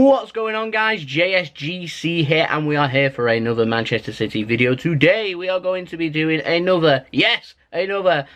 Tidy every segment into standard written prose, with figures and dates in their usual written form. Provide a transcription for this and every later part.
What's going on, guys? JSGC here, and we are here for another Manchester City video. Today we are going to be doing another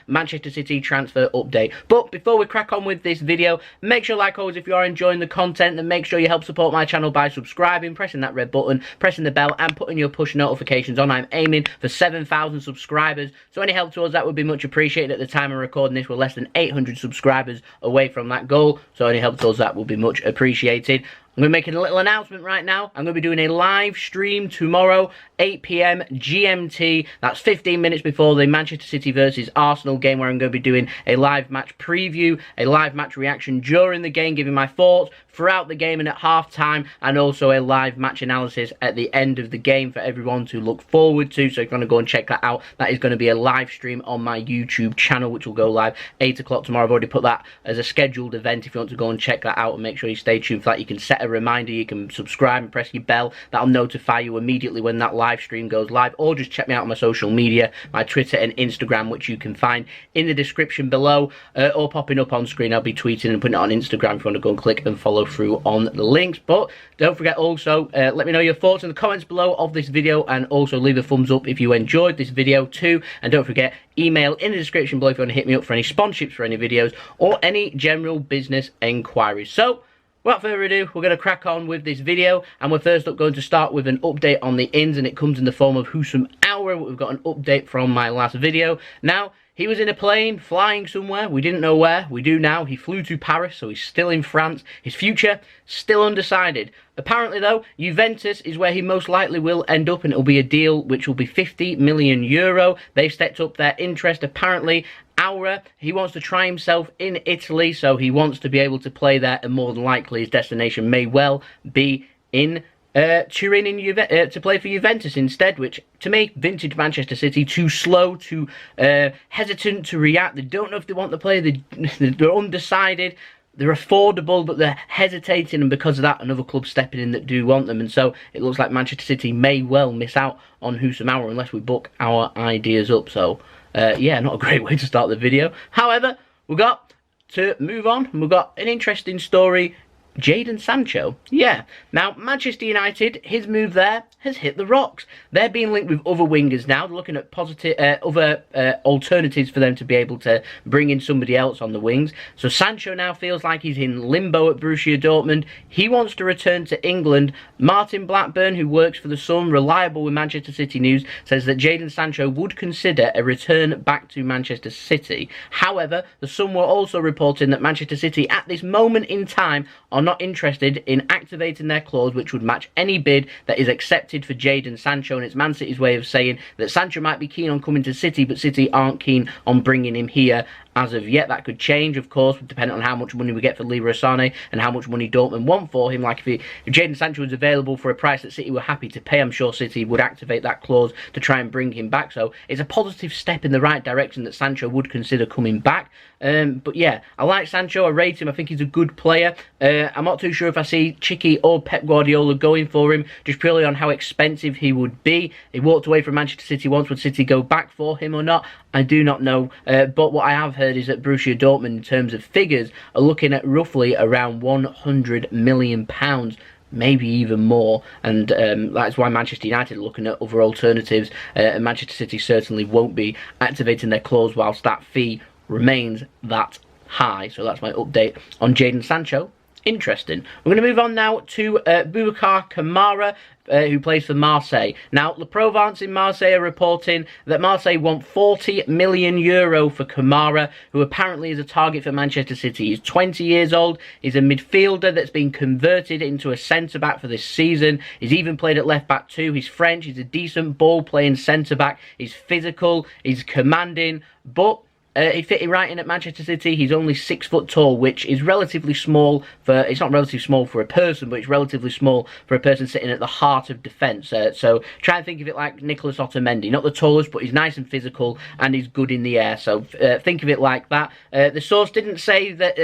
Manchester City transfer update. But before we crack on with this video, make sure, like always, if you are enjoying the content, then make sure you help support my channel by subscribing, pressing that red button, pressing the bell, and putting your push notifications on. I'm aiming for 7,000 subscribers, so any help towards that would be much appreciated. At the time of recording this, we're less than 800 subscribers away from that goal, so any help towards that will be much appreciated. I'm going to be making a little announcement right now. I'm going to be doing a live stream tomorrow, 8 PM GMT. That's 15 minutes before the Manchester City versus Arsenal game, where I'm going to be doing a live match preview, a live match reaction during the game, giving my thoughts throughout the game and at half-time, and also a live match analysis at the end of the game for everyone to look forward to. So if you want to go and check that out, that is going to be a live stream on my YouTube channel, which will go live 8 o'clock tomorrow. I've already put that as a scheduled event. If you want to go and check that out, and make sure you stay tuned for that, you can set a reminder, you can subscribe and press your bell. That'll notify you immediately when that live stream goes live, or just check me out on my social media, my Twitter and Instagram, which you can find in the description below, or popping up on screen. I'll be tweeting and putting it on Instagram if you want to go and click and follow through on the links. But don't forget also, let me know your thoughts in the comments below of this video, and also leave a thumbs up if you enjoyed this video too. And don't forget, email in the description below if you want to hit me up for any sponsorships for any videos or any general business enquiries. So without further ado, we're going to crack on with this video, and we're first up going to start with an update on the ins, and it comes in the form of Houssem Aouar. We've got an update from my last video. Now, he was in a plane, flying somewhere. We didn't know where. We do now. He flew to Paris, so he's still in France. His future, still undecided. Apparently, though, Juventus is where he most likely will end up, and it'll be a deal which will be 50 million euro. They've stepped up their interest, apparently. Aouar, he wants to try himself in Italy, so he wants to be able to play there, and more than likely his destination may well be in Turin to play for Juventus instead, which to me, vintage Manchester City, too slow, too hesitant to react. They don't know if they want to play, they're undecided. They're affordable, but they're hesitating, and because of that, another club stepping in that do want them. And so it looks like Manchester City may well miss out on Houssem Aouar unless we book our ideas up. So yeah, not a great way to start the video. However, we've got to move on, and we've got an interesting story. Jadon Sancho, yeah. Now, Manchester United, his move there has hit the rocks. They're being linked with other wingers now. They're looking at other alternatives for them to be able to bring in somebody else on the wings. So Sancho now feels like he's in limbo at Borussia Dortmund. He wants to return to England. Martin Blackburn, who works for the Sun, reliable with Manchester City news, says that Jadon Sancho would consider a return back to Manchester City. However, the Sun were also reporting that Manchester City, at this moment in time, are not interested in activating their clause which would match any bid that is accepted for Jadon Sancho, and it's Man City's way of saying that Sancho might be keen on coming to City, but City aren't keen on bringing him here as of yet. That could change, of course, depending on how much money we get for Leroy Sané and how much money Dortmund want for him. Like if Jadon Sancho was available for a price that City were happy to pay, I'm sure City would activate that clause to try and bring him back. So it's a positive step in the right direction that Sancho would consider coming back. But yeah, I like Sancho. I rate him. I think he's a good player. I'm not too sure if I see Chiqui or Pep Guardiola going for him, just purely on how expensive he would be. He walked away from Manchester City once. Would City go back for him or not? I do not know. But what I have heard is that Borussia Dortmund, in terms of figures, are looking at roughly around £100 million, maybe even more, and that's why Manchester United are looking at other alternatives, and Manchester City certainly won't be activating their clause whilst that fee remains that high. So that's my update on Jadon Sancho. Interesting. We're going to move on now to Boubacar Kamara, who plays for Marseille. Now, Le Provence in Marseille are reporting that Marseille want 40 million euro for Kamara, who apparently is a target for Manchester City. He's 20 years old. He's a midfielder that's been converted into a centre-back for this season. He's even played at left-back too. He's French. He's a decent ball-playing centre-back. He's physical. He's commanding. But he fit right in at Manchester City. He's only 6 foot tall, which is relatively small for, it's not relatively small for a person, but it's relatively small for a person sitting at the heart of defence. So try and think of it like Nicolas Otamendi. Not the tallest, but he's nice and physical, and he's good in the air. So think of it like that. The source did say that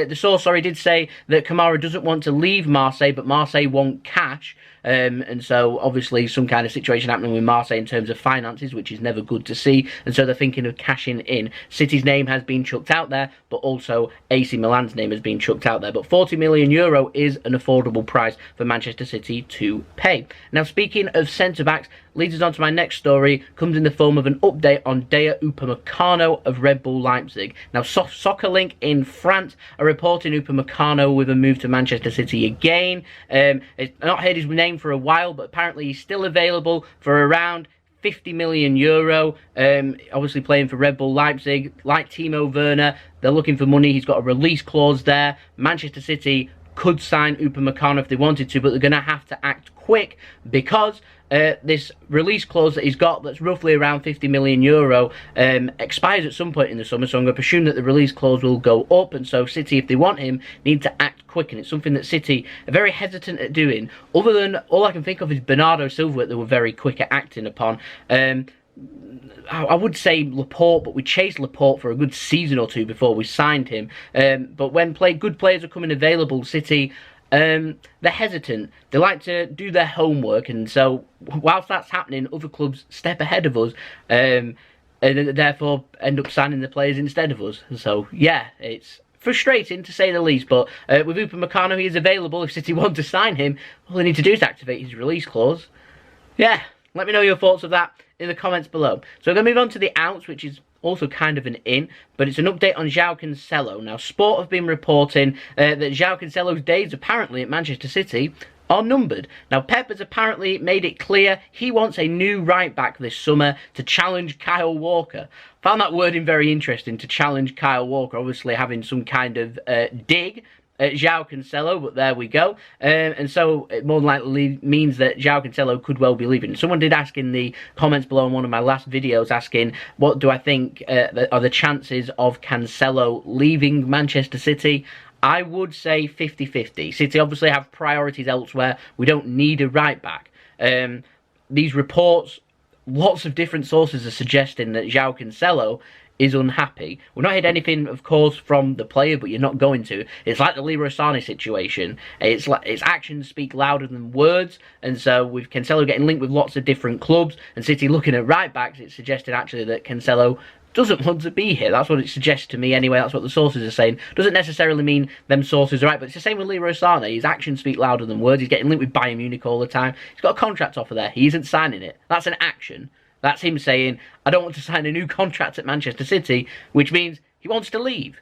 Kamara doesn't want to leave Marseille, but Marseille want cash. And so obviously some kind of situation happening with Marseille in terms of finances, which is never good to see, and so they're thinking of cashing in. City's name name has been chucked out there, but also AC Milan's name has been chucked out there. But €40 million is an affordable price for Manchester City to pay. Now, speaking of centre-backs, leads us on to my next story, comes in the form of an update on Dayot Upamecano of Red Bull Leipzig. Now, Soccer Link in France are reporting Upamecano with a move to Manchester City again. I've not heard his name for a while, but apparently he's still available for around €50 million. Obviously playing for Red Bull Leipzig. Like Timo Werner, they're looking for money. He's got a release clause there. Manchester City could sign Upamecano if they wanted to, but they're going to have to act quick because this release clause that he's got, that's roughly around €50 million, expires at some point in the summer. So I'm going to presume that the release clause will go up, and so City, if they want him, need to act quick, and it's something that City are very hesitant at doing. Other than, all I can think of is Bernardo Silva that they were very quick at acting upon. I would say Laporte, but we chased Laporte for a good season or two before we signed him. But when good players are coming available, City, they're hesitant. They like to do their homework, and so whilst that's happening, other clubs step ahead of us, and therefore end up signing the players instead of us. So yeah, it's frustrating to say the least, but with Upamecano, he is available. If City want to sign him, all they need to do is activate his release clause. Yeah, let me know your thoughts of that in the comments below. So we're going to move on to the outs, which is also kind of an in, but it's an update on Joao Cancelo. Now, Sport have been reporting that Joao Cancelo's days apparently at Manchester City are numbered. Now, Pep has apparently made it clear he wants a new right-back this summer to challenge Kyle Walker. Found that wording very interesting, to challenge Kyle Walker, obviously having some kind of dig at Joao Cancelo, but there we go. And so it more than likely means that Joao Cancelo could well be leaving. Someone did ask in the comments below in one of my last videos, asking what do I think are the chances of Cancelo leaving Manchester City. I would say 50-50. City obviously have priorities elsewhere. We don't need a right-back. These reports, lots of different sources are suggesting that Joao Cancelo is unhappy. We've not heard anything, of course, from the player, but you're not going to. It's like the Leroy Sané situation. It's like its actions speak louder than words, and so with Cancelo getting linked with lots of different clubs and City looking at right-backs, it's suggested actually that Cancelo doesn't want to be here. That's what it suggests to me anyway. That's what the sources are saying. Doesn't necessarily mean them sources are right, but it's the same with Leroy Sané. His actions speak louder than words. He's getting linked with Bayern Munich all the time. He's got a contract offer there. He isn't signing it. That's an action. That's him saying, I don't want to sign a new contract at Manchester City, which means he wants to leave.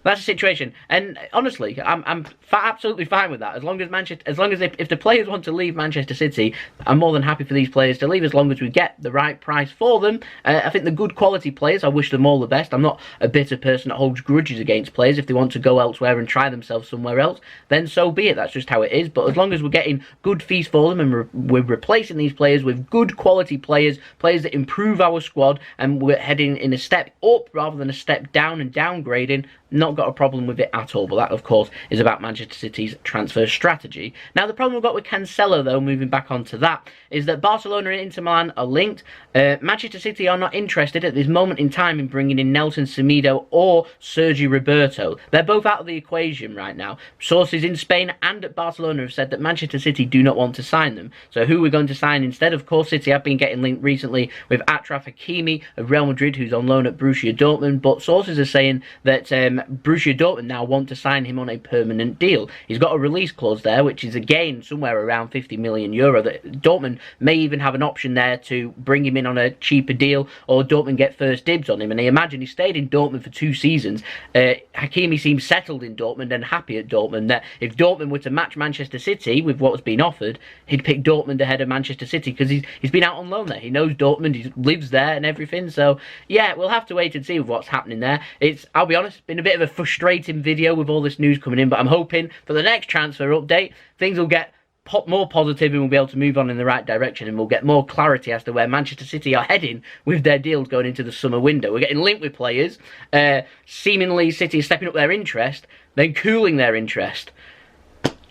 That's the situation, and honestly, I'm absolutely fine with that. As long as if the players want to leave Manchester City, I'm more than happy for these players to leave as long as we get the right price for them. I think the good quality players, I wish them all the best. I'm not a bitter person that holds grudges against players. If they want to go elsewhere and try themselves somewhere else, then so be it. That's just how it is. But as long as we're getting good fees for them and we're replacing these players with good quality players, players that improve our squad, and we're heading in a step up rather than a step down and downgrading, not got a problem with it at all. But that, of course, is about Manchester City's transfer strategy. Now, the problem we've got with Cancelo, though, moving back onto that, is that Barcelona and Inter Milan are linked. Manchester City are not interested at this moment in time in bringing in Nelson Semedo or Sergi Roberto. They're both out of the equation right now. Sources in Spain and at Barcelona have said that Manchester City do not want to sign them. So who we're going to sign instead? Of course, City have been getting linked recently with Achraf Hakimi of Real Madrid, who's on loan at Borussia Dortmund, but sources are saying that Borussia Dortmund now want to sign him on a permanent deal. He's got a release clause there, which is again somewhere around €50 million. That Dortmund may even have an option there to bring him in on a cheaper deal, or Dortmund get first dibs on him. And I imagine he stayed in Dortmund for 2 seasons. Hakimi seems settled in Dortmund and happy at Dortmund. That if Dortmund were to match Manchester City with what was being offered, he'd pick Dortmund ahead of Manchester City because he's been out on loan there. He knows Dortmund, he lives there and everything. So yeah, we'll have to wait and see with what's happening there. I'll be honest, been a bit of a frustrating video with all this news coming in, but I'm hoping for the next transfer update things will get more positive and we'll be able to move on in the right direction, and we'll get more clarity as to where Manchester City are heading with their deals going into the summer window. We're getting linked with players. Seemingly City is stepping up their interest, then cooling their interest.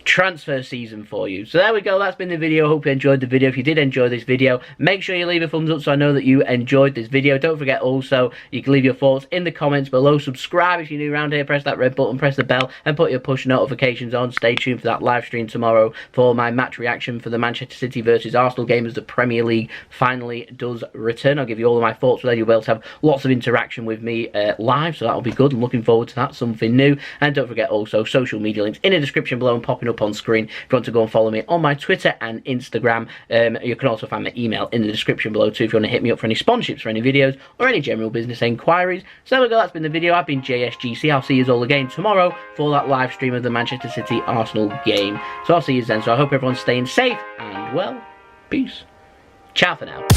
transfer season for you. So there we go, that's been the video. Hope you enjoyed the video. If you did enjoy this video, make sure you leave a thumbs up so I know that you enjoyed this video. Don't forget also, you can leave your thoughts in the comments below. Subscribe if you're new around here, press that red button, press the bell, and put your push notifications on. Stay tuned for that live stream tomorrow for my match reaction for the Manchester City versus Arsenal game as the Premier League finally does return. I'll give you all of my thoughts there. You'll be able to have lots of interaction with me live, so that'll be good. I'm looking forward to that, something new. And don't forget also, social media links in the description below and popping up on screen if you want to go and follow me on my Twitter and Instagram. You can also find my email in the description below too if you want to hit me up for any sponsorships for any videos or any general business inquiries. So there we go, that's been the video. I've been JSGC. I'll see you all again tomorrow for that live stream of the Manchester City Arsenal game. So I'll see you then. So I hope everyone's staying safe and well, peace. Ciao for now.